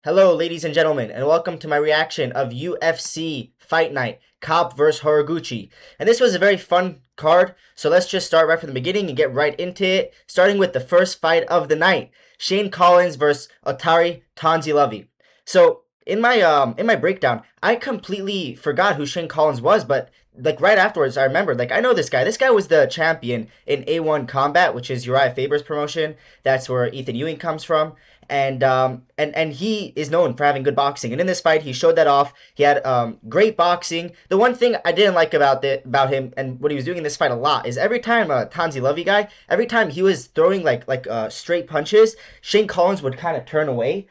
Hello, ladies and gentlemen, and welcome to my reaction of UFC Fight Night, Kape vs. Horiguchi. And this was a very fun card, so let's just start right from the beginning and get right into it, starting with the first fight of the night, Shane Collins vs. Otari Tanzilovi. So, in my breakdown, I completely forgot who Shane Collins was, but like right afterwards, I remembered, like, I know this guy. This guy was the champion in A1 Combat, which is Uriah Faber's promotion. That's where Ethan Ewing comes from, and he is known for having good boxing. And in this fight, he showed that off. He had great boxing. The one thing I didn't like about him and what he was doing in this fight a lot is every time Tanzilovi guy, every time he was throwing like straight punches, Shane Collins would kind of turn away.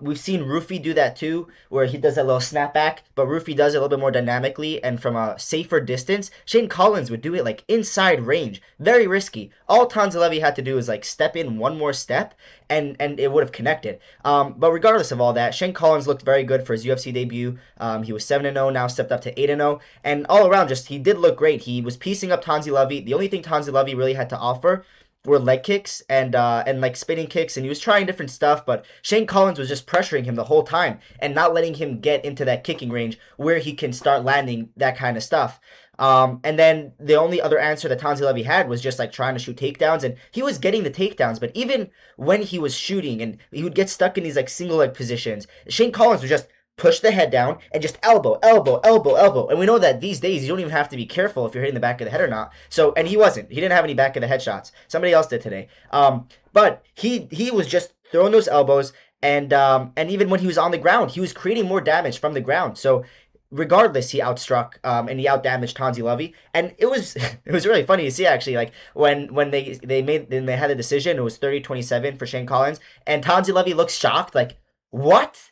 We've seen Rufy do that too, where he does that little snapback, but Rufy does it a little bit more dynamically and from a safer distance. Shane Collins would do it like inside range, very risky. All Tanzilovi had to do is like step in one more step, and it would have connected. But regardless of all that, Shane Collins looked very good for his UFC debut. He was 7-0, now stepped up to 8-0, and all around, just he did look great. He was piecing up Tanzilovi. The only thing Tanzilovi really had to offer were leg kicks and like spinning kicks, and he was trying different stuff, but Shane Collins was just pressuring him the whole time and not letting him get into that kicking range where he can start landing that kind of stuff. And then the only other answer that Tanzilovi had was just like trying to shoot takedowns, and he was getting the takedowns, but even when he was shooting and he would get stuck in these like single leg positions, Shane Collins was just push the head down and just elbow, elbow, elbow, elbow. And we know that these days you don't even have to be careful if you're hitting the back of the head or not. So, and he wasn't. He didn't have any back of the head shots. Somebody else did today. But he was just throwing those elbows, and even when he was on the ground, he was creating more damage from the ground. So regardless, he outstruck and he outdamaged Tanzilovi, and it was it was really funny to see actually, like when they had the decision, it was 30-27 for Shane Collins, and Tanzilovi looks shocked, like what?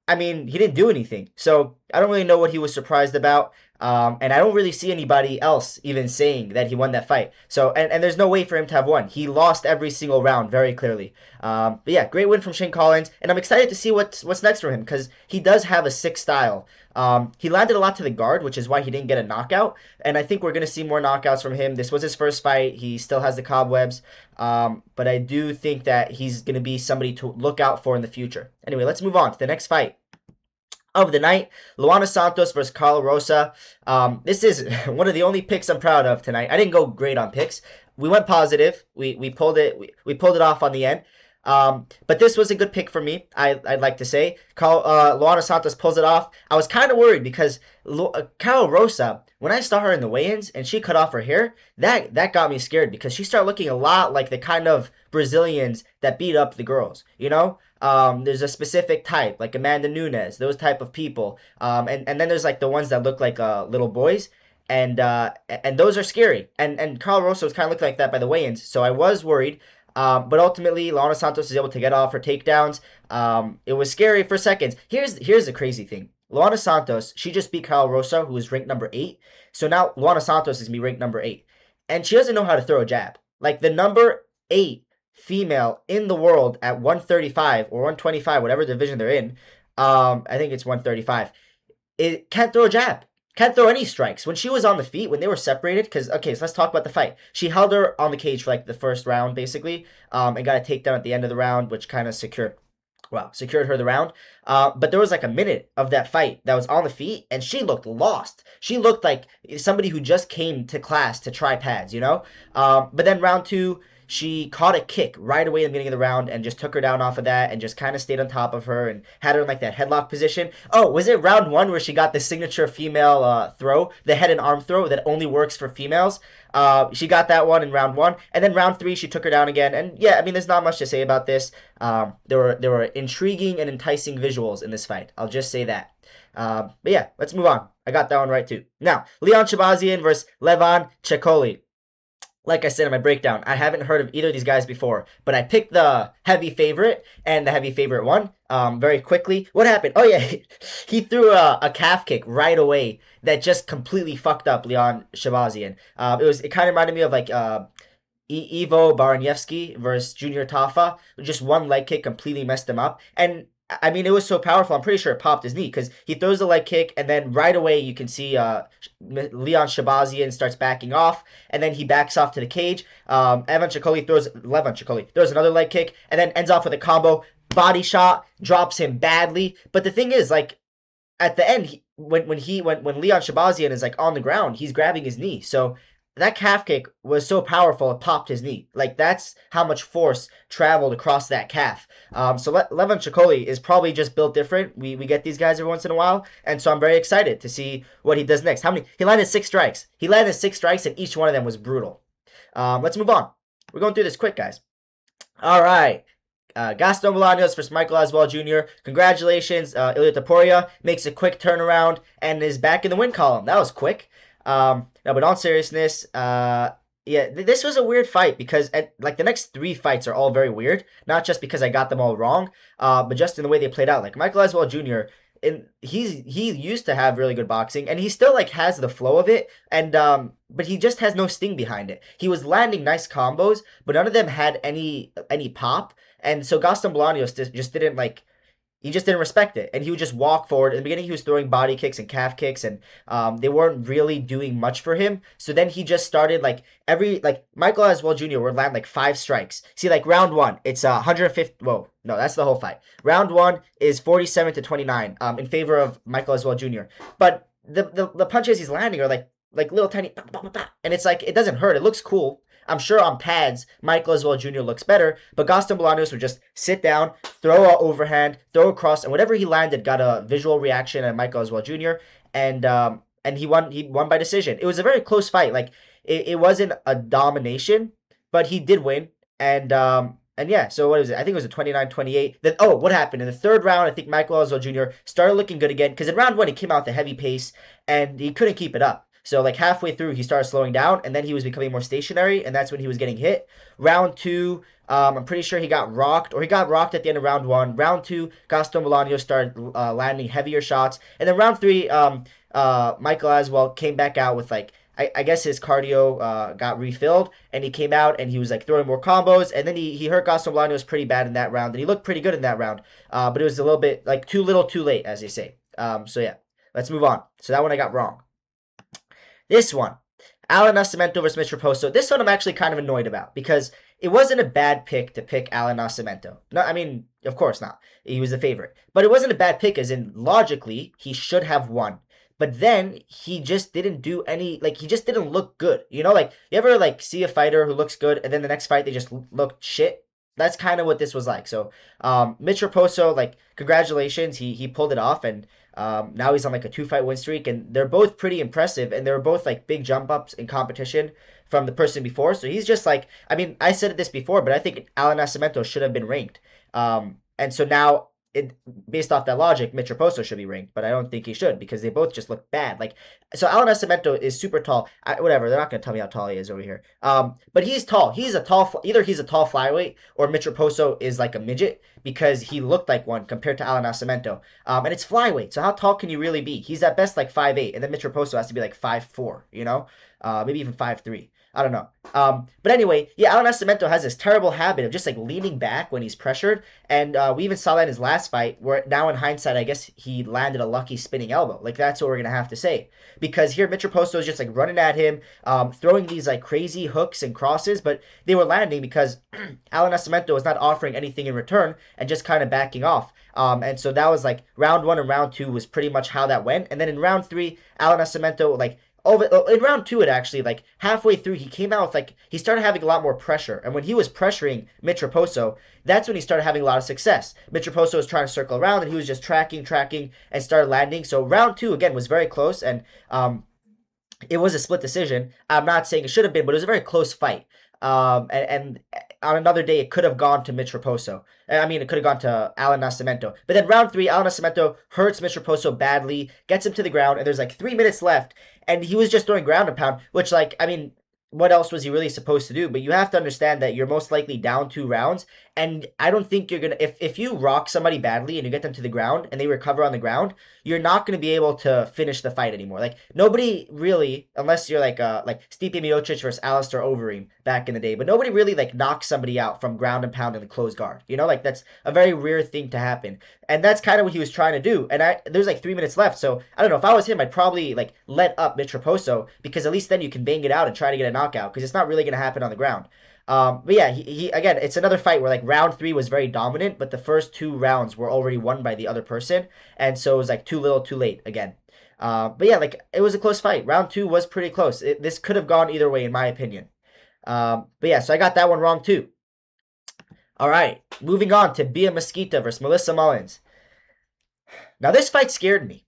I mean, he didn't do anything. So I don't really know what he was surprised about. And I don't really see anybody else even saying that he won that fight. So, and there's no way for him to have won. He lost every single round very clearly. But yeah, great win from Shane Collins. And I'm excited to see what's next for him because he does have a sick style. He landed a lot to the guard, which is why he didn't get a knockout. And I think we're going to see more knockouts from him. This was his first fight. He still has the cobwebs. But I do think that he's going to be somebody to look out for in the future. Anyway, let's move on to the next fight of the night, Luana Santos versus Karol Rosa. This is one of the only picks I'm proud of tonight. I didn't go great on picks. We went positive. We pulled it. We pulled it off on the end. But this was a good pick for me. I'd like to say, Luana Santos pulls it off. I was kind of worried because Karol Rosa, when I saw her in the weigh-ins and she cut off her hair, that got me scared because she started looking a lot like the kind of Brazilians that beat up the girls. You know, there's a specific type, like Amanda Nunes, those type of people. And then there's like the ones that look like little boys. And those are scary. And Karol Rosa was kind of looking like that by the weigh-ins, so I was worried. But ultimately, Luana Santos is able to get off her takedowns. It was scary for seconds. Here's the crazy thing. Luana Santos, she just beat Karol Rosa, who was ranked number 8. So now Luana Santos is going to be ranked number 8. And she doesn't know how to throw a jab. Like the number 8 female in the world at 135 or 125, whatever division they're in, I think it's 135, it can't throw a jab. Can't throw any strikes. When she was on the feet, when they were separated, because, okay, so let's talk about the fight. She held her on the cage for like the first round, basically, and got a takedown at the end of the round, which kind of secured her the round. But there was like a minute of that fight that was on the feet, and she looked lost. She looked like somebody who just came to class to try pads, you know? But then round 2, she caught a kick right away in the beginning of the round and just took her down off of that and just kind of stayed on top of her and had her in like that headlock position. Oh, was it round 1 where she got the signature female throw, the head and arm throw that only works for females? She got that one in round 1, and then round 3 she took her down again. And yeah, I mean, there's not much to say about this. There were intriguing and enticing visuals in this fight. I'll just say that. But yeah, let's move on. I got that one right too. Now, Leon Shahbazyan versus Levan Chokheli. Like I said in my breakdown, I haven't heard of either of these guys before, but I picked the heavy favorite, and the heavy favorite won very quickly. What happened? Oh, yeah, he threw a calf kick right away that just completely fucked up Leon Shahbazyan. It kind of reminded me of like Ivo Baraniewski versus Junior Tafa. Just one leg kick completely messed him up. And I mean, it was so powerful. I'm pretty sure it popped his knee because he throws the leg kick, and then right away you can see Leon Shahbazyan starts backing off, and then he backs off to the cage. Levan Chokheli throws another leg kick, and then ends off with a combo. body shot, drops him badly. But the thing is, like, at the end, when Leon Shahbazyan is like on the ground, he's grabbing his knee. So that calf kick was so powerful, it popped his knee. Like that's how much force traveled across that calf. So Levan Chokheli is probably just built different. We get these guys every once in a while, and so I'm very excited to see what he does next. How many? He landed 6 strikes. He landed 6 strikes, and each one of them was brutal. Let's move on. We're going through this quick, guys. All right. Gaston Bolanos versus Michael Aswell Jr. Congratulations. Ilya Taporia makes a quick turnaround and is back in the win column. That was quick. No, but in all seriousness, this was a weird fight because like the next 3 fights are all very weird. Not just because I got them all wrong, but just in the way they played out. Like Michael Aswell Jr. He used to have really good boxing, and he still like has the flow of it, and but he just has no sting behind it. He was landing nice combos, but none of them had any pop. And so Gaston Bolaños just didn't like he just didn't respect it, and he would just walk forward. In the beginning, he was throwing body kicks and calf kicks, and they weren't really doing much for him. So then he just started like Michael Aswell Jr. would land like 5 strikes. See, like round one, it's 150. Whoa, no, that's the whole fight. Round one is 47-29 in favor of Michael Aswell Jr. But the punches he's landing are like little tiny, and it's like it doesn't hurt. It looks cool. I'm sure on pads, Michael Aswell Jr. looks better, but Gaston Bolaños would just sit down, throw an overhand, throw a cross, and whatever he landed got a visual reaction at Michael Aswell Jr. And he won. He won by decision. It was a very close fight. Like it wasn't a domination, but he did win. And yeah, so what was it? I think it was a 29-28. Then what happened in the third round? I think Michael Aswell Jr. started looking good again because in round one he came out with a heavy pace and he couldn't keep it up. So like halfway through, he started slowing down, and then he was becoming more stationary, and that's when he was getting hit. Round two, I'm pretty sure he got rocked, or he got rocked at the end of round one. Round two, Gaston Bolaños started landing heavier shots, and then round three, Michael Aswell came back out with like I guess his cardio got refilled, and he came out and he was like throwing more combos, and then he hurt Gaston Bolaños pretty bad in that round, and he looked pretty good in that round, but it was a little bit like too little, too late, as they say. So yeah, let's move on. So that one I got wrong. This one, Alan Nascimento versus Mitch Raposo. This one I'm actually kind of annoyed about because it wasn't a bad pick to pick Alan Nascimento. No, I mean, of course not. He was the favorite. But it wasn't a bad pick as in logically he should have won. But then he just didn't do any, like he just didn't look good. You know, like you ever like see a fighter who looks good and then the next fight they just look shit? That's kind of what this was like. So, Mitch Raposo, like, congratulations, he pulled it off, and now he's on like a 2-fight win streak, and they're both pretty impressive, and they were both like big jump ups in competition from the person before. So he's just like, I mean, I said this before, but I think Alan Nascimento should have been ranked. And so now based off that logic, Mitch Raposo should be ranked, but I don't think he should because they both just look bad. Like, so Alan Nascimento is super tall. Whatever, they're not gonna tell me how tall he is over here. But he's tall. He's a tall. Either he's a tall flyweight or Mitch Raposo is like a midget because he looked like one compared to Alan Nascimento. And it's flyweight. So how tall can you really be? He's at best like 5'8", and then Mitch Raposo has to be like 5'4". You know, maybe even 5'3". I don't know. But anyway, yeah, Alan Nascimento has this terrible habit of just like leaning back when he's pressured, and we even saw that in his last fight. Where now in hindsight, I guess he landed a lucky spinning elbow. Like that's what we're gonna have to say, because here Mitch Raposo is just like running at him, throwing these like crazy hooks and crosses, but they were landing because Alan Nascimento was not offering anything in return and just kind of backing off. And so that was like round one and round two was pretty much how that went, and then in round three, Alan Nascimento like. In round two, it actually, like, halfway through, he came out with, like, he started having a lot more pressure. And when he was pressuring Mitch Raposo, that's when he started having a lot of success. Mitch Raposo was trying to circle around, and he was just tracking, and started landing. So round two, again, was very close, and it was a split decision. I'm not saying it should have been, but it was a very close fight. And on another day, it could have gone to Mitch Raposo. I mean, it could have gone to Alan Nascimento. But then round three, Alan Nascimento hurts Mitch Raposo badly, gets him to the ground, and there's like 3 minutes left. And he was just throwing ground and pound, which, like, I mean, what else was he really supposed to do? But you have to understand that you're most likely down 2 rounds. And I don't think you're going to, if you rock somebody badly and you get them to the ground and they recover on the ground, you're not going to be able to finish the fight anymore. Like, nobody really, unless you're like Stipe Miocic versus Alistair Overeem back in the day, but nobody really like knocks somebody out from ground and pound in the closed guard. You know, like that's a very rare thing to happen. And that's kind of what he was trying to do. And there's like 3 minutes left. So I don't know, if I was him, I'd probably like let up Mitch Raposo because at least then you can bang it out and try to get a knockout because it's not really going to happen on the ground. But yeah, he again, it's another fight where like round three was very dominant, but the first two rounds were already won by the other person, and so it was like too little, too late again. But yeah, like it was a close fight. Round two was pretty close. This could have gone either way, in my opinion. But yeah, so I got that one wrong too. All right, moving on to Bia Mesquita versus Melissa Mullins. Now this fight scared me.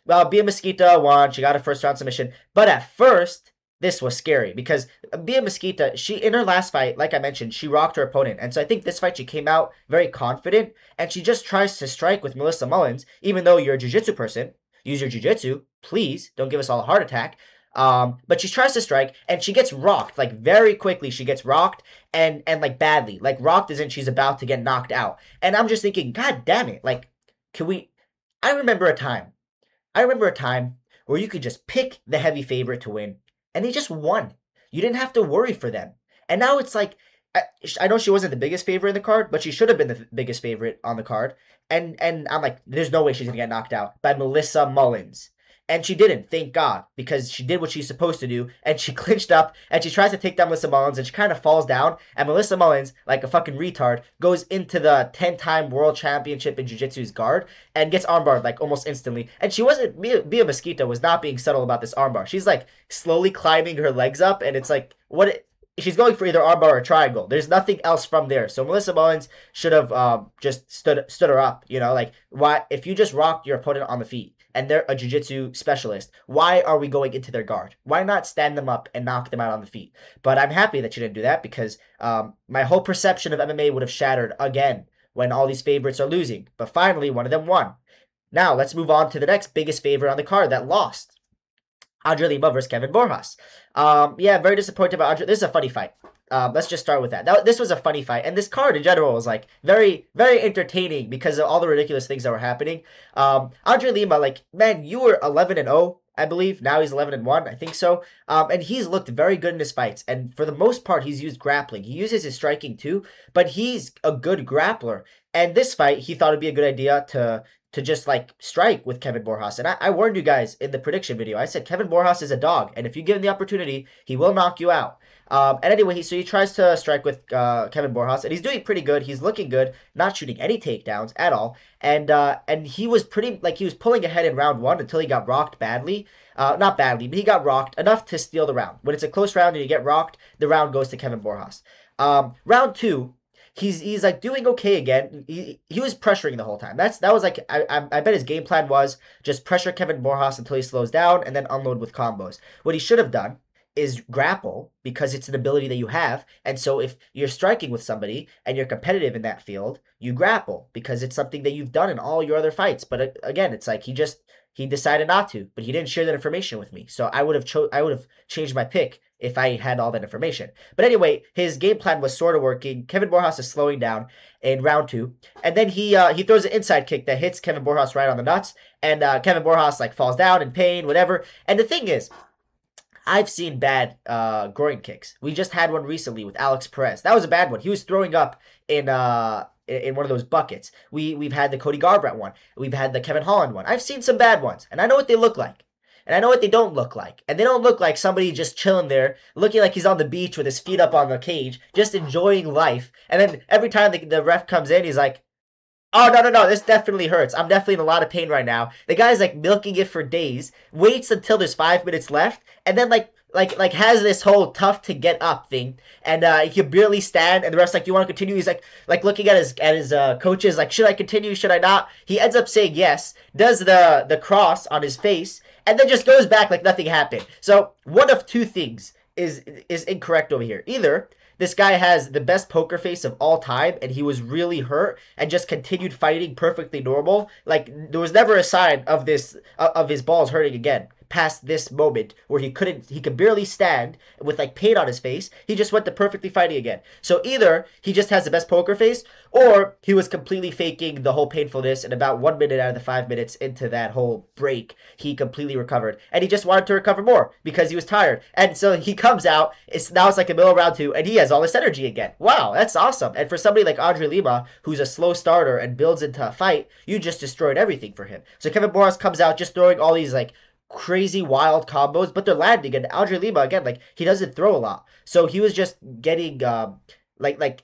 Well, Bia Mesquita won. She got a first round submission. But at first, this was scary because Bia Mesquita, she in her last fight, like I mentioned, she rocked her opponent. And so I think this fight she came out very confident and she just tries to strike with Melissa Mullins, even though you're a jiu-jitsu person. Use your jiu-jitsu. Please don't give us all a heart attack. But she tries to strike and she gets rocked like very quickly. She gets rocked and like badly, like rocked as in she's about to get knocked out. And I'm just thinking, God damn it! Like, can we? I remember a time I remember a time where you could just pick the heavy favorite to win, and they just won. You didn't have to worry for them. And now it's like, I know she wasn't the biggest favorite in the card, but she should have been the biggest favorite on the card. And I'm like, there's no way she's gonna get knocked out by Melissa Mullins. And she didn't, thank God, because she did what she's supposed to do, and she clinched up, and she tries to take down Melissa Mullins, and she kind of falls down, and Melissa Mullins, like a fucking retard, goes into the 10-time world championship in Jiu-Jitsu's guard, and gets armbarred, like, almost instantly. And she wasn't, Bia Mesquita was not being subtle about this armbar. She's, like, slowly climbing her legs up, and it's like, she's going for either armbar or triangle. There's nothing else from there. So Melissa Mullins should have just stood her up. You know, like why if you just rocked your opponent on the feet and they're a jiu-jitsu specialist, why are we going into their guard? Why not stand them up and knock them out on the feet? But I'm happy that she didn't do that because my whole perception of MMA would have shattered again when all these favorites are losing. But finally, one of them won. Now let's move on to the next biggest favorite on the card that lost. Andre Lima versus Kevin Borjas. Yeah, very disappointed about Andre. This is a funny fight. Let's just start with that. This was a funny fight, and this card in general was like very, very entertaining because of all the ridiculous things that were happening. Andre Lima, like man, you were 11-0, I believe. Now he's 11-1, I think so. And he's looked very good in his fights, and for the most part, he's used grappling. He uses his striking too, but he's a good grappler. And this fight, he thought it'd be a good idea to just like strike with Kevin Borjas. And I warned you guys in the prediction video. I said Kevin Borjas is a dog, and if you give him the opportunity, he will knock you out. And anyway, he tries to strike with Kevin Borjas, and he's doing pretty good. He's looking good, not shooting any takedowns at all. And he was he was pulling ahead in round one until he got rocked badly. Not badly, but he got rocked enough to steal the round. When it's a close round and you get rocked, the round goes to Kevin Borjas. Round two, he's like doing okay again. He was pressuring the whole time. That was like I bet his game plan was just pressure Kevin Borjas until he slows down and then unload with combos. What he should have done is grapple because it's an ability that you have. And so if you're striking with somebody and you're competitive in that field, you grapple because it's something that you've done in all your other fights. But again, it's like he decided not to, but he didn't share that information with me. So I would have changed my pick if I had all that information. But anyway, his game plan was sort of working. Kevin Borjas is slowing down in round two, and then he throws an inside kick that hits Kevin Borjas right on the nuts, and Kevin Borjas like falls down in pain, whatever. And the thing is, I've seen bad groin kicks. We just had one recently with Alex Perez. That was a bad one. He was throwing up in one of those buckets. We've had the Cody Garbrandt one. We've had the Kevin Holland one. I've seen some bad ones, and I know what they look like. And I know what they don't look like. And they don't look like somebody just chilling there, looking like he's on the beach with his feet up on the cage, just enjoying life. And then every time the ref comes in, he's like, oh, no, this definitely hurts. I'm definitely in a lot of pain right now. The guy's like milking it for days, waits until there's 5 minutes left, and then like has this whole tough to get up thing, and he can barely stand, and the ref's like, "Do you want to continue?" He's like looking at his coaches, like, "Should I continue? Should I not?" He ends up saying yes, does the cross on his face, and then just goes back like nothing happened. So one of two things is incorrect over here. Either this guy has the best poker face of all time, and he was really hurt and just continued fighting perfectly normal. Like there was never a sign of this of his balls hurting again past this moment where he could barely stand with like pain on his face. He just went to perfectly fighting again. So either he just has the best poker face, or he was completely faking the whole painfulness, and about 1 minute out of the 5 minutes into that whole break, he completely recovered. And he just wanted to recover more because he was tired. And so he comes out, now it's like the middle of round two, and he has all this energy again. Wow, that's awesome. And for somebody like Andre Lima, who's a slow starter and builds into a fight, you just destroyed everything for him. So Kevin Borjas comes out just throwing all these like crazy wild combos, but they're landing. And Andre Lima again, like he doesn't throw a lot, so he was just getting like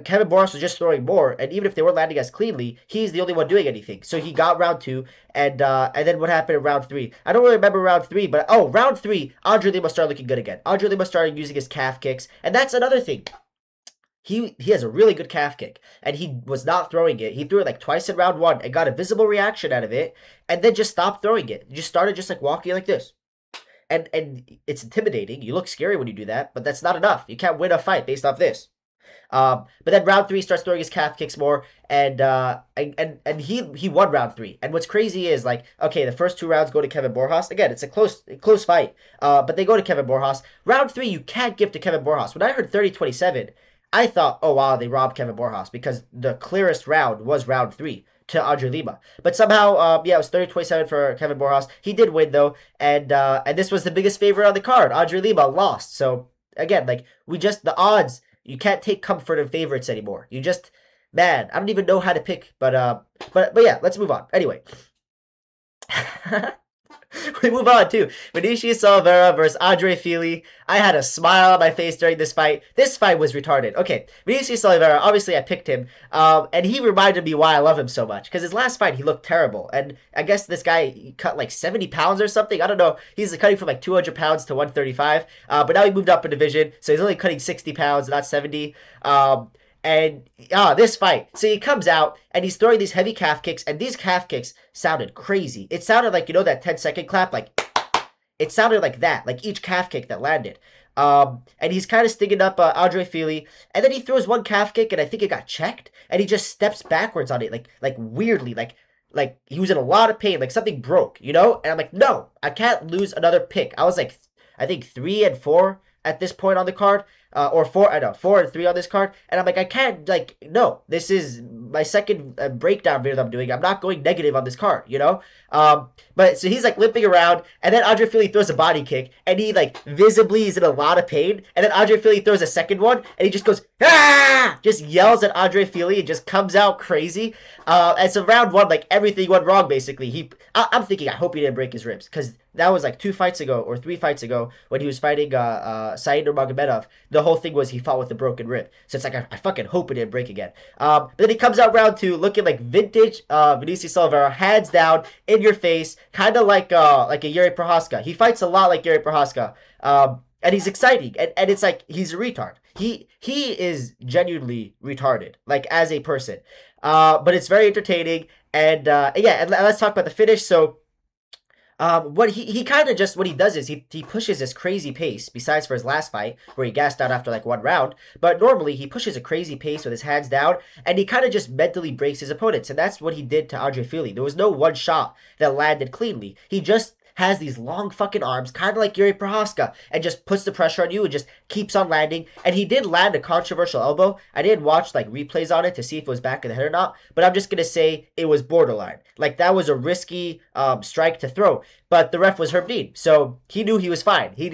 Kevin Borjas was just throwing more, and even if they were landing as cleanly, he's the only one doing anything. So he got round two, and then what happened in round three? I don't really remember round three, but oh, round three, Andre Lima started looking good again. Andre Lima started using his calf kicks, and that's another thing. He has a really good calf kick, and he was not throwing it. He threw it like twice in round one and got a visible reaction out of it, and then just stopped throwing it. Just started just like walking like this. And it's intimidating. You look scary when you do that, but that's not enough. You can't win a fight based off this. But then round three starts throwing his calf kicks more, and he won round three. And what's crazy is like, okay, the first two rounds go to Kevin Borjas. Again, it's a close fight. But they go to Kevin Borjas. Round three, you can't give to Kevin Borjas. When I heard 30-27, I thought, oh wow, they robbed Kevin Borjas because the clearest round was round three to Andre Lima. But somehow, yeah, it was 30-27 for Kevin Borjas. He did win though, and this was the biggest favorite on the card. Andre Lima lost. So again, like we just the odds. You can't take comfort in favorites anymore. You just, man, I don't even know how to pick. But yeah, let's move on. Anyway. We move on to Vinicius Oliveira versus Andre Fili. I had a smile on my face during this fight. This fight was retarded. Okay, Vinicius Oliveira, obviously I picked him, and he reminded me why I love him so much. Because his last fight, he looked terrible. And I guess this guy he cut like 70 pounds or something. I don't know. He's cutting from like 200 pounds to 135. But now he moved up a division, so he's only cutting 60 pounds, not 70. And this fight. So he comes out and he's throwing these heavy calf kicks, and these calf kicks sounded crazy. It sounded like, you know, that 10-second clap, like it sounded like that, like each calf kick that landed. And he's kind of stinging up Andre Fili, and then he throws one calf kick, and I think it got checked, and he just steps backwards on it, like weirdly, like he was in a lot of pain, like something broke, you know. And I'm like, no, I can't lose another pick. I was like, I think 3-4 at this point on the card. Or 4-3 on this card, and I'm like, I can't, like, no, this is my second breakdown video that I'm doing. I'm not going negative on this card, you know. But so he's like limping around, and then Andre Fili throws a body kick, and he like visibly is in a lot of pain, and then Andre Fili throws a second one, and he just goes ah, just yells at Andre Fili, and just comes out crazy. And so round one, like everything went wrong basically. I'm thinking, I hope he didn't break his ribs, because that was like 2 fights ago or 3 fights ago when he was fighting Said Nurmagomedov. The whole thing was he fought with a broken rib. So it's like, I fucking hope it didn't break again. But then he comes out round two looking like vintage Vinicius Oliveira, hands down, in your face, kind of like a Yuri Prohaska. He fights a lot like Yuri Prohaska. And he's exciting. And it's like, he's a retard. He is genuinely retarded, like as a person. But it's very entertaining. And yeah, and let's talk about the finish. So what he kind of just, what he does is he pushes this crazy pace, besides for his last fight where he gassed out after like one round, but normally he pushes a crazy pace with his hands down, and he kind of just mentally breaks his opponents, and that's what he did to Andre Fili. There was no one shot that landed cleanly. He just has these long fucking arms, kind of like Yuri Prohaska, and just puts the pressure on you and just keeps on landing. And he did land a controversial elbow. I didn't watch like replays on it to see if it was back of the head or not, but I'm just gonna say it was borderline. Like that was a risky strike to throw, but the ref was Herb Dean, so he knew he was fine. He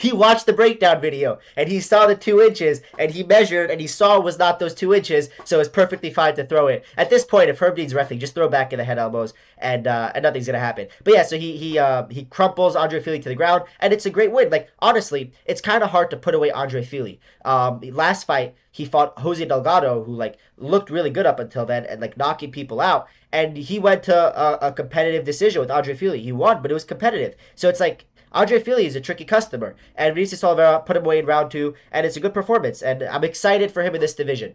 he watched the breakdown video and he saw the 2 inches and he measured and he saw it was not those 2 inches, so it's perfectly fine to throw it. At this point, if Herb Dean's reffing, just throw back in the head elbows and nothing's gonna happen. But yeah, so he crumples Andre Fili to the ground, and it's a great win. Like honestly, it's kind of hard to put away Andre Fili. Last fight he fought Jose Delgado, who like looked really good up until then and like knocking people out, and he went to a competitive decision with Andre Fili. He won, but it was competitive. So it's like, Andre Fili is a tricky customer, and Vinicius Oliveira put him away in round 2, and it's a good performance, and I'm excited for him in this division.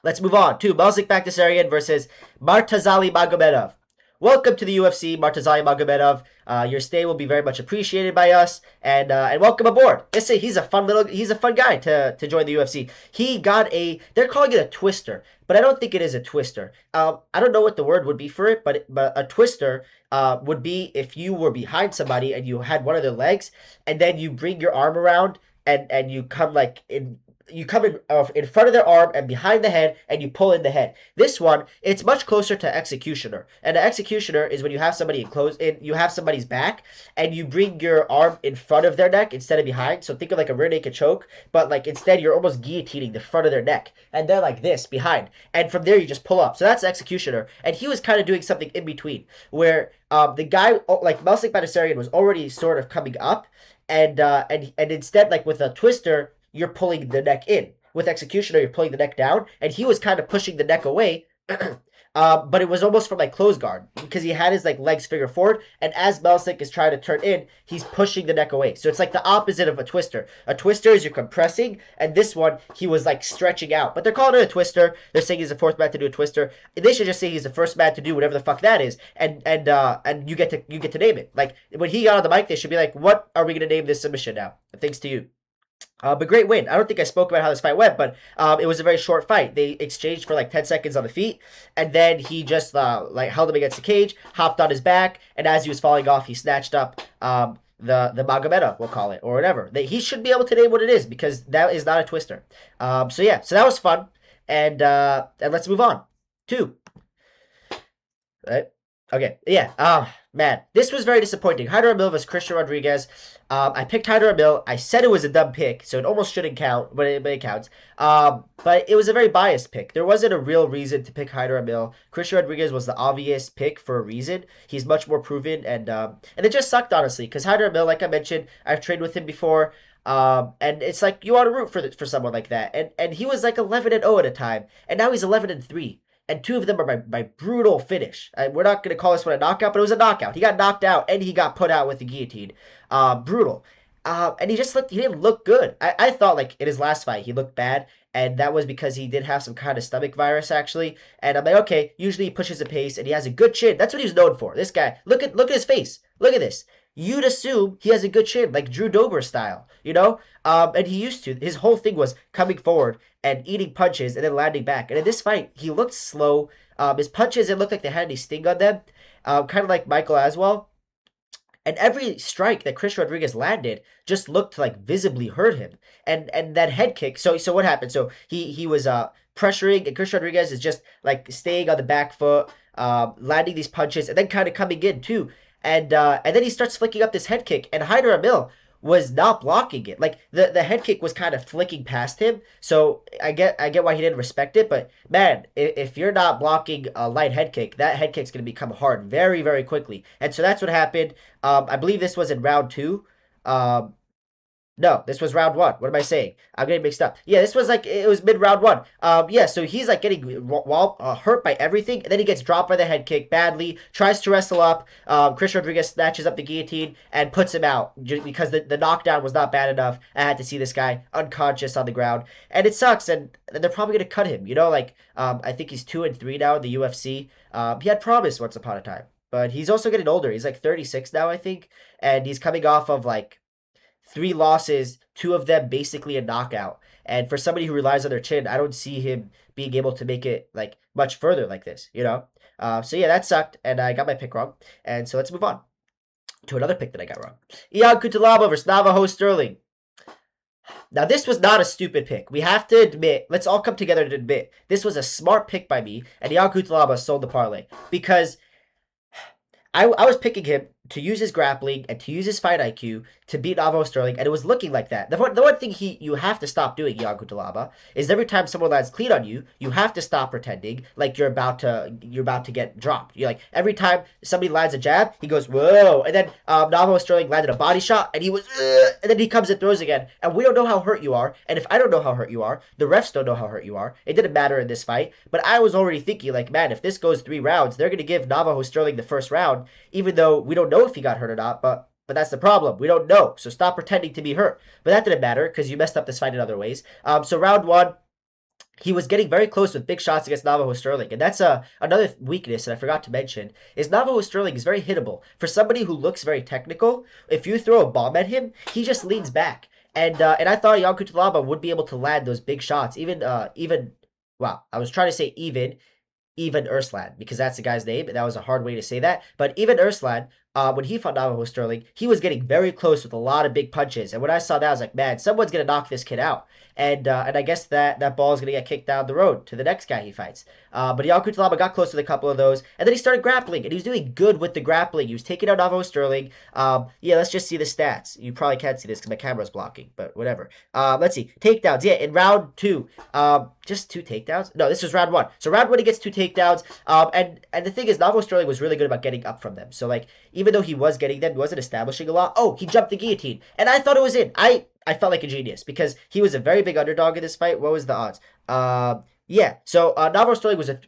Let's move on to Melsik Baghasaryan versus Murtazali Magomedov. Welcome to the UFC, Murtazali Magomedov. Your stay will be very much appreciated by us, and welcome aboard. Let's say he's a fun guy to join the UFC. He got they're calling it a twister, but I don't think it is a twister. I don't know what the word would be for it, but a twister would be if you were behind somebody and you had one of their legs, and then you bring your arm around and you come like in you come in front of their arm and behind the head, and you pull in the head. This one, it's much closer to executioner, and the executioner is when you have somebody you have somebody's back, and you bring your arm in front of their neck instead of behind. So think of like a rear naked choke, but like instead you're almost guillotining the front of their neck, and they're like this behind, and from there you just pull up. So that's executioner, and he was kind of doing something in between where the guy like Melsik Baghasaryan was already sort of coming up, and instead like with a twister you're pulling the neck in. With executioner, you're pulling the neck down, and he was kind of pushing the neck away. But it was almost from like close guard because he had his like legs figure forward, and as Melsik is trying to turn in, he's pushing the neck away. So it's like the opposite of a twister. A twister is you're compressing, and this one he was like stretching out. But they're calling it a twister. They're saying he's the fourth man to do a twister. They should just say he's the first man to do whatever the fuck that is, and you get to name it. Like when he got on the mic, they should be like, "What are we gonna name this submission now?" Thanks to you. But great win. I don't think I spoke about how this fight went, but it was a very short fight. They exchanged for like 10 seconds on the feet, and then he just like held him against the cage, hopped on his back, and as he was falling off, he snatched up the Magomedov, we'll call it, or whatever. He should be able to name what it is because that is not a twister. So yeah, so that was fun, and let's move on. Two. Right? Okay, yeah. Man, this was very disappointing. Hyder Amil versus Christian Rodriguez. I picked Hyder Amil. I said it was a dumb pick, so it almost shouldn't count, but it counts. But it was a very biased pick. There wasn't a real reason to pick Hyder Amil. Christian Rodriguez was the obvious pick for a reason. He's much more proven, and it just sucked honestly, because Hyder Amil, like I mentioned, I've trained with him before. And it's like you want to root for someone like that, and he was like 11-0 at a time, and now he's 11-3 and two of them are by brutal finish. We're not going to call this one a knockout, but it was a knockout. He got knocked out and he got put out with the guillotine. Brutal. And he didn't look good. I thought like in his last fight he looked bad, and that was because he did have some kind of stomach virus actually. And I'm like, okay, usually he pushes the pace and he has a good chin. That's what he was known for. This guy, look at his face. Look at this. You'd assume he has a good chin, like Drew Dober style, you know? And he used to. His whole thing was coming forward and eating punches and then landing back. And in this fight, he looked slow. His punches, it looked like they had any sting on them, kind of like Michael Aswell. And every strike that Chris Rodriguez landed just looked to like visibly hurt him. And that head kick. So what happened? So he was pressuring, and Chris Rodriguez is just like staying on the back foot, landing these punches, and then kind of coming in too. And then he starts flicking up this head kick, and Hyder Amil was not blocking it. Like the head kick was kind of flicking past him. So I get why he didn't respect it, but man, if you're not blocking a light head kick, that head kick's gonna become hard very, very quickly. And so that's what happened. I believe this was in round two. Um, no, this was round one. What am I saying? I'm getting mixed up. Yeah, this was like it was mid round one. Yeah, so he's like getting hurt by everything, and then he gets dropped by the head kick badly. Tries to wrestle up. Chris Rodriguez snatches up the guillotine and puts him out because the knockdown was not bad enough. I had to see this guy unconscious on the ground, and it sucks. And they're probably gonna cut him. You know, like I think he's 2-3 now in the UFC. He had promise once upon a time, but he's also getting older. He's like 36 now, I think, and he's coming off of like three losses, two of them basically a knockout. And for somebody who relies on their chin, I don't see him being able to make it like much further like this, you know? So yeah, that sucked, and I got my pick wrong. And so let's move on to another pick that I got wrong. Ion Cutelaba versus Navajo Sterling. Now, this was not a stupid pick. We have to admit, let's all come together to admit, this was a smart pick by me, and Ion Cutelaba sold the parlay. Because I was picking him to use his grappling and to use his fight IQ to beat Navajo Sterling, and it was looking like that. The one thing you have to stop doing, Ion Cutelaba, is every time someone lands clean on you, you have to stop pretending like you're about to get dropped. You're like every time somebody lands a jab, he goes whoa, and then Navajo Sterling landed a body shot, and he was, and then he comes and throws again, and we don't know how hurt you are, and if I don't know how hurt you are, the refs don't know how hurt you are. It didn't matter in this fight, but I was already thinking like, man, if this goes 3 rounds, they're gonna give Navajo Sterling the first round, even though we don't know if he got hurt or not, but that's the problem. We don't know. So stop pretending to be hurt. But that didn't matter because you messed up this fight in other ways. So round one, he was getting very close with big shots against Navajo Sterling. And that's another weakness that I forgot to mention is Navajo Sterling is very hittable. For somebody who looks very technical, if you throw a bomb at him, he just leans back. And I thought Ion Cutelaba would be able to land those big shots. Wow, I was trying to say even Urslan, because that's the guy's name, and that was a hard way to say that. But even Urslan when he fought Navajo Sterling, he was getting very close with a lot of big punches. And when I saw that, I was like, man, someone's gonna knock this kid out. And I guess that ball is gonna get kicked down the road to the next guy he fights. But Ion Cutelaba got close to a couple of those, and then he started grappling, and he was doing good with the grappling. He was taking out Navajo Sterling. Yeah, let's just see the stats. You probably can't see this because my camera's blocking, but whatever. Let's see takedowns. Yeah, in round two, just two takedowns. No, this was round one. So round one he gets two takedowns. And the thing is, Navajo Sterling was really good about getting up from them. So like even though he was getting them, he wasn't establishing a lot. Oh, he jumped the guillotine, and I thought it was in. I felt like a genius because he was a very big underdog in this fight. What was the odds? Yeah, so Navajo Sterling was a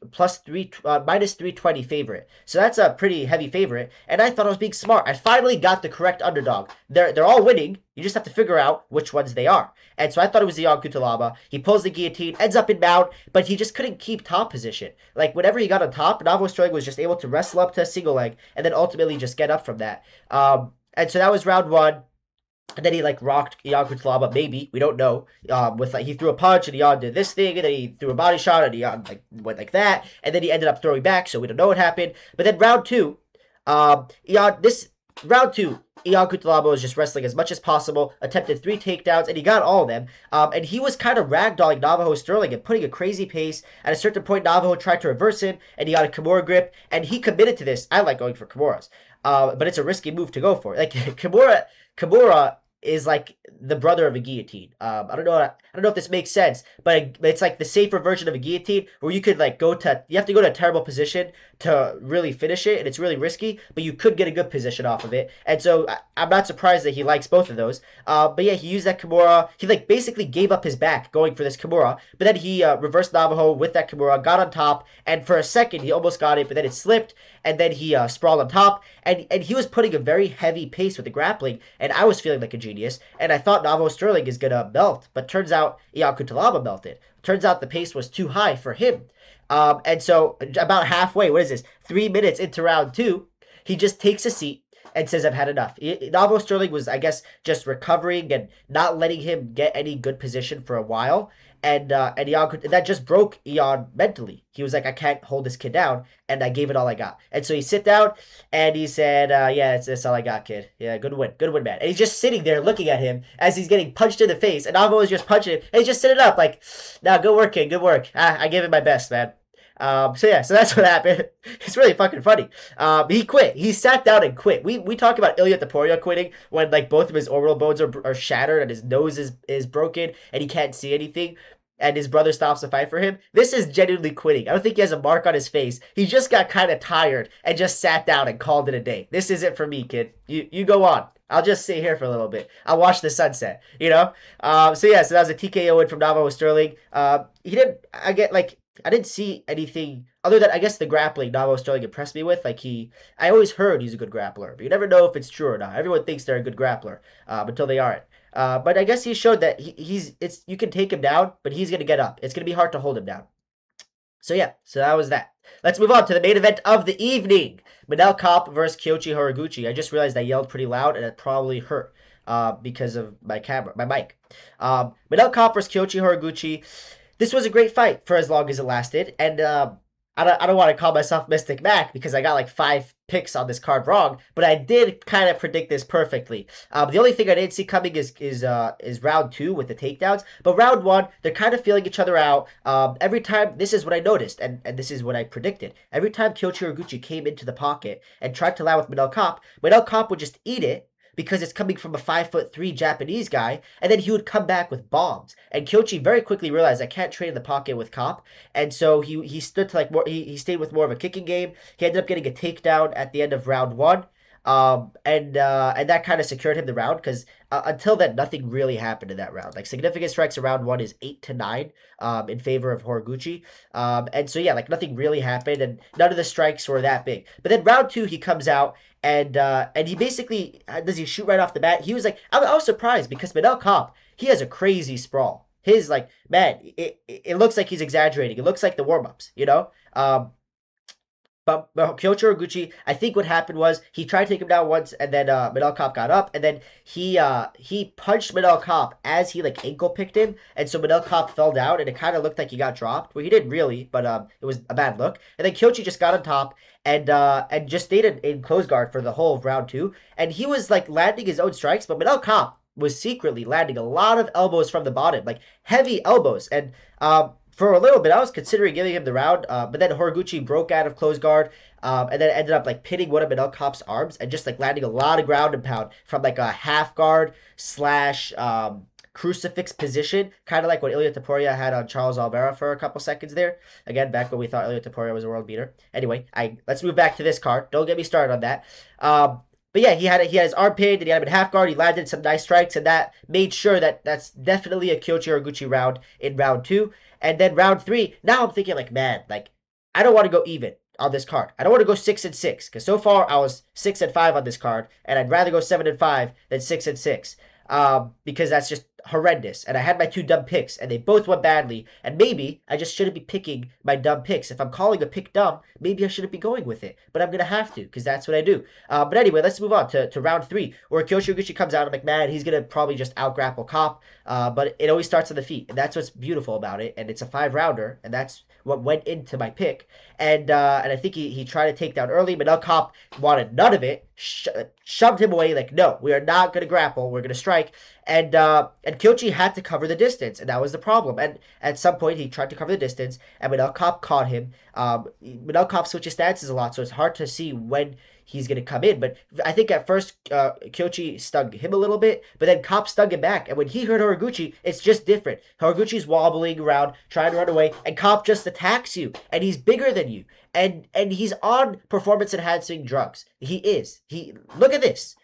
minus 320 favorite. So that's a pretty heavy favorite. And I thought I was being smart. I finally got the correct underdog. They're all winning. You just have to figure out which ones they are. And so I thought it was Ion Cutelaba. He pulls the guillotine, ends up in mount, but he just couldn't keep top position. Like whenever he got on top, Navajo Sterling was just able to wrestle up to a single leg and then ultimately just get up from that. And so that was round one. And then he like rocked Ion Cutelaba, maybe we don't know. With like he threw a punch and Ion did this thing, and then he threw a body shot and Ion like went like that, and then he ended up throwing back, so we don't know what happened. But then round two, Ion this round two, Ion Cutelaba was just wrestling as much as possible, attempted three takedowns, and he got all of them. And he was kind of ragdolling Navajo Sterling and putting a crazy pace. At a certain point, Navajo tried to reverse him, and he got a Kimura grip, and he committed to this. I like going for Kimuras, but it's a risky move to go for. Like Kimura is like the brother of a guillotine. I don't know. I don't know if this makes sense, but it's like the safer version of a guillotine where you could like you have to go to a terrible position to really finish it, and it's really risky, but you could get a good position off of it. And so I'm not surprised that he likes both of those. But yeah, he used that Kimura. He like basically gave up his back going for this Kimura, but then he reversed Navajo with that Kimura, got on top, and for a second he almost got it, but then it slipped, and then he sprawled on top, and he was putting a very heavy pace with the grappling, and I was feeling like a genius, and I thought Navajo Sterling is gonna melt, but turns out Ion Cutelaba melted. Turns out the pace was too high for him. And so about halfway, what is this? 3 minutes into round two, he just takes a seat and says, "I've had enough." Navajo Sterling was, I guess, just recovering and not letting him get any good position for a while. And that just broke Ion mentally. He was like, "I can't hold this kid down," and I gave it all I got. And so he sit down and he said, "Yeah, that's all I got, kid. Yeah, good win, man." And he's just sitting there looking at him as he's getting punched in the face, and Navajo is just punching him, and he's just sitting up like, "Nah, good work, kid, good work. I gave it my best, man." So yeah, so that's what happened. It's really fucking funny. He quit. He sat down and quit. We talk about Ilya Taporia quitting when like both of his orbital bones are shattered and his nose is broken and he can't see anything. And his brother stops the fight for him. This is genuinely quitting. I don't think he has a mark on his face. He just got kind of tired and just sat down and called it a day. This is it for me, kid. You go on. I'll just sit here for a little bit. I'll watch the sunset. You know. So yeah. So that was a TKO win from Navajo Sterling. He didn't. I didn't see anything other than I guess the grappling Navajo Sterling impressed me with. I always heard he's a good grappler, but you never know if it's true or not. Everyone thinks they're a good grappler until they aren't. But I guess he showed that you can take him down, but he's gonna get up. It's gonna be hard to hold him down. So yeah, so that was that. Let's move on to the main event of the evening: Manel Kape versus Kyoji Horiguchi. I just realized I yelled pretty loud, and it probably hurt because of my mic. Manel Kape versus Kyoji Horiguchi. This was a great fight for as long as it lasted, and I don't want to call myself Mystic Mac because I got like 5 picks on this card wrong, but I did kind of predict this perfectly. The only thing I didn't see coming is round two with the takedowns, but round one they're kind of feeling each other out. Every time this is what I noticed, and this is what I predicted. Every time Kyoji Horiguchi came into the pocket and tried to land with Manel Kape would just eat it because it's coming from a 5'3" Japanese guy, and then he would come back with bombs. And Kyochi very quickly realized I can't trade in the pocket with Kape, and so he stood to like more. He stayed with more of a kicking game. He ended up getting a takedown at the end of round one. And that kind of secured him the round because until then nothing really happened in that round. Like significant strikes in round one is 8 to 9 in favor of Horiguchi. And so yeah, like nothing really happened and none of the strikes were that big. But then round two he comes out and he basically does he shoot right off the bat. He was like I was surprised because Manel Kape, he has a crazy sprawl. His like man, it looks like he's exaggerating. It looks like the warm ups, you know. But Kyoto Horiguchi, I think what happened was he tried to take him down once, and then Minel Cop got up, and then he punched Minel Cop as he like ankle picked him, and so Minel Cop fell down, and it kind of looked like he got dropped. Well, he didn't really, but it was a bad look. And then Kyochi just got on top and just stayed in close guard for the whole of round two, and he was like landing his own strikes, but Minel Cop was secretly landing a lot of elbows from the bottom, like heavy elbows, and for a little bit, I was considering giving him the round, but then Horiguchi broke out of close guard, and then ended up like pinning one of Minel Cop's arms and just like landing a lot of ground and pound from like a half guard slash crucifix position, kind of like what Ilya Taporia had on Charles Oliveira for a couple seconds there. Again, back when we thought Ilya Taporia was a world beater. Anyway, let's move back to this card. Don't get me started on that. But yeah, he had his arm pinned and he had him in half guard. He landed some nice strikes, and that made sure that that's definitely a Kyochi Horiguchi round in round two. And then round three, now I'm thinking like, man, like I don't want to go even on this card. I don't want to go 6-6 because so far I was 6-5 on this card, and I'd rather go 7-5 than 6-6. Because that's just horrendous. And I had my two dumb picks, and they both went badly. And maybe I just shouldn't be picking my dumb picks. If I'm calling a pick dumb, maybe I shouldn't be going with it. But I'm gonna have to, because that's what I do. But anyway, let's move on to round three, where Kyoshi Horiguchi comes out. I'm like, man, he's gonna probably just out grapple Cop. But it always starts on the feet, and that's what's beautiful about it. And it's a 5-rounder, and that's what went into my pick. And I think he tried to take down early, but now Cop wanted none of it, shoved him away, like, no, we are not going to grapple, we're going to strike. And Kyochi had to cover the distance, and that was the problem. And at some point, he tried to cover the distance, and Manel Cop caught him. Manel Cop switches stances a lot, so it's hard to see when he's going to come in. But I think at first, Kyochi stung him a little bit, but then Cop stung him back. And when he heard Horiguchi, it's just different. Horiguchi's wobbling around, trying to run away, and Cop just attacks you, and he's bigger than you. And he's on performance-enhancing drugs. He is. Look at this.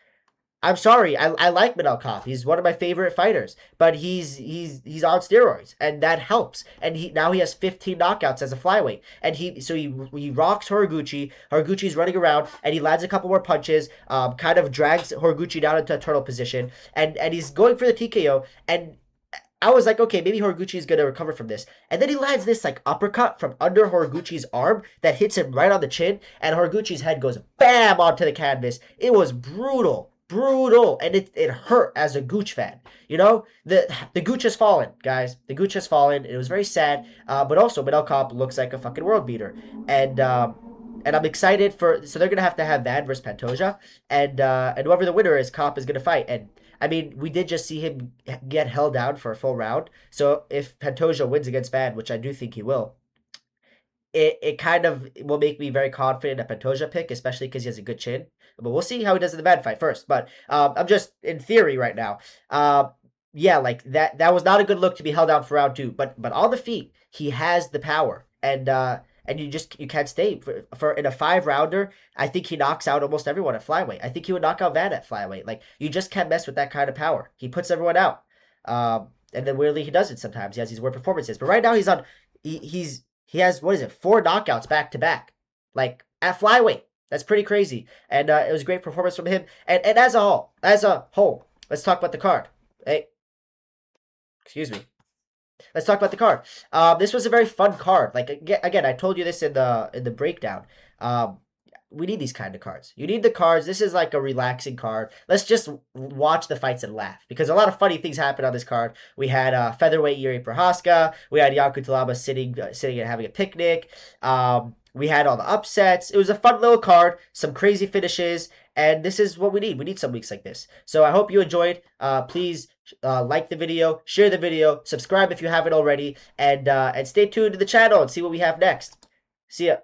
I'm sorry, I like Manel Cop. He's one of my favorite fighters, but he's on steroids, and that helps. And now he has 15 knockouts as a flyweight, and he rocks Horiguchi. Horiguchi's running around, and he lands a couple more punches, kind of drags Horiguchi down into a turtle position, and he's going for the TKO. And I was like, okay, maybe Horiguchi is gonna recover from this, and then he lands this like uppercut from under Horiguchi's arm that hits him right on the chin, and Horiguchi's head goes bam onto the canvas. It was brutal. And it hurt as a Gooch fan. You know, the Gooch has fallen, guys. The Gooch has fallen. It was very sad. But also, Manel Cop looks like a fucking world beater, and I'm excited for. So they're gonna have to have Van versus Pantoja, and whoever the winner is, Cop is gonna fight. And I mean, we did just see him get held down for a full round. So if Pantoja wins against Van, which I do think he will, it kind of will make me very confident at Pantoja pick, especially because he has a good chin. But we'll see how he does in the Van fight first. But I'm just in theory right now. Yeah, like that was not a good look to be held down for round two. But on the feet, he has the power, and you can't stay for in a 5-rounder. I think he knocks out almost everyone at flyweight. I think he would knock out Van at flyweight. Like, you just can't mess with that kind of power. He puts everyone out. And then weirdly he does it sometimes. He has these weird performances. But right now he has, what is it, 4 knockouts back to back, like at flyweight. That's pretty crazy. And it was a great performance from him. And as a whole, let's talk about the card. Hey, excuse me. Let's talk about the card. This was a very fun card. Like, again, I told you this in the breakdown. We need these kind of cards. You need the cards. This is like a relaxing card. Let's just watch the fights and laugh, because a lot of funny things happened on this card. We had featherweight Yuri Prohaska. We had Jan Cutelaba sitting and having a picnic. We had all the upsets. It was a fun little card, some crazy finishes, and this is what we need. We need some weeks like this. So I hope you enjoyed. Please like the video, share the video, subscribe if you haven't already, and stay tuned to the channel and see what we have next. See ya.